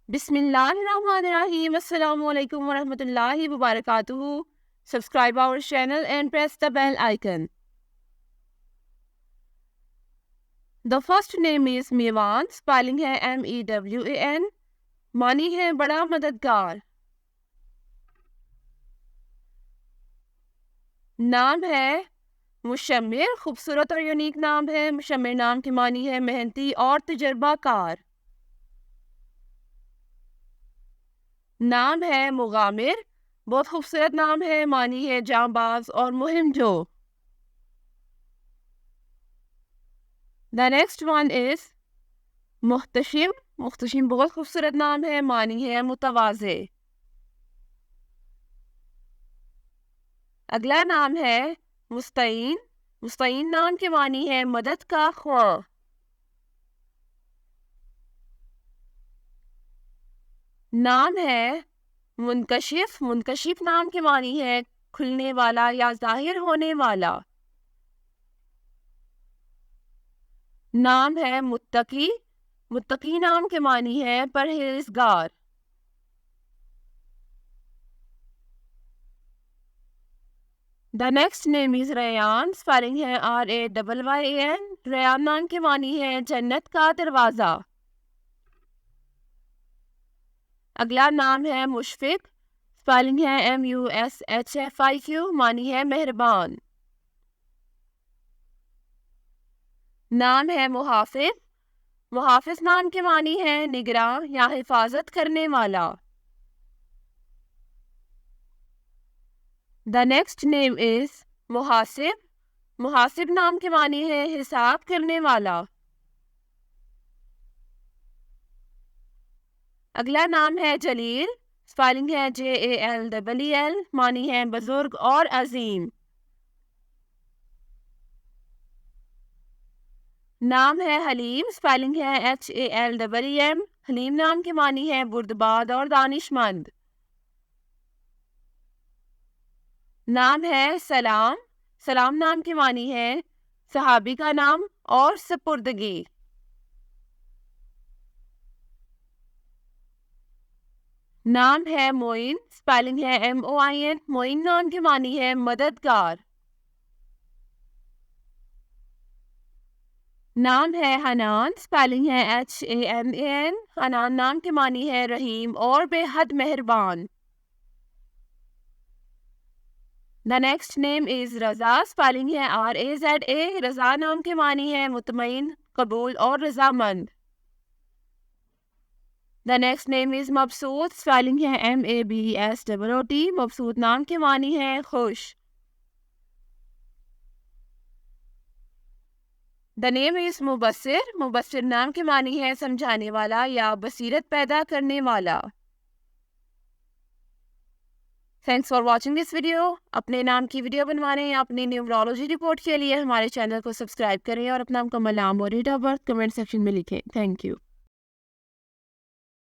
Bismillahirrahmanirrahim. Assalamu alaikum wa rahmatullahi wa barakatuhu. Subscribe our channel and press the bell icon. The first name is Mewan, spelling है MEWAN. मानी है बड़ा मददगार. नाम है मुशम्मिर, खूबसूरत और यूनिक नाम है. मुशम्मिर नाम की मानी है मेहनती और तजर्बाकार. नाम है मुगामिर, बहुत खूबसूरत नाम है. मानी है जांबाज और मुहिम जो. The next one is मुख्तशिम. मुख्तशिम बहुत खूबसूरत नाम है. मानी है मुतवाज़े. अगला नाम है मुस्तईन. मुस्तईन नाम की मानी है मदद का ख्वाह. नाम है मुनकशिफ. मुनकशिफ नाम की मानी है खुलने वाला या जाहिर होने वाला. नाम है मुत्तकी. मुत्तकी नाम की मानी है परहेजगार. The next name is Ryan, spelling है RAYYAN. रयान नाम की मानी है जन्नत का दरवाज़ा. अगला नाम है मुशफिक, स्पेलिंग है MUSHFIQ. मानी है मेहरबान. नाम है मुहाफिज. मुहाफिज नाम की मानी है निगरान या हिफाजत करने वाला. The next name is मुहासिब. मुहासिब नाम की मानी है हिसाब करने वाला. अगला नाम है जलील, स्पेलिंग है JALEL. मानी है बुजुर्ग और अजीम. नाम है हलीम, स्पेलिंग है HALEM. हलीम नाम की मानी है बुर्दबाद और दानिशमंद. नाम है सलाम. सलाम नाम की मानी है सहाबी का नाम और सपुर्दगी. नाम है मोइन, स्पेलिंग है MOIN. मोइन नाम की मानी है मददगार. नाम है हनान, स्पेलिंग है HANAN. हनान नाम की मानी है रहीम और बेहद मेहरबान. The next name is Raza, spelling है RAZA. रज़ा नाम की मानी है मुतमईन, कबूल और रज़ामंद. The next name is Mabsoot, spelling है MABSOOT. मबसूत नाम की मानी है खुश. The name is Mubassir. Mubassir नाम की मानी है समझाने वाला या बसीरत पैदा करने वाला. Thanks for watching this video. अपने नाम की वीडियो बनवाने या अपनी न्यूमरोलॉजी रिपोर्ट के लिए हमारे चैनल को सब्सक्राइब करें और अपना मुकम्मल नाम और date of birth comment section में लिखें. Thank you.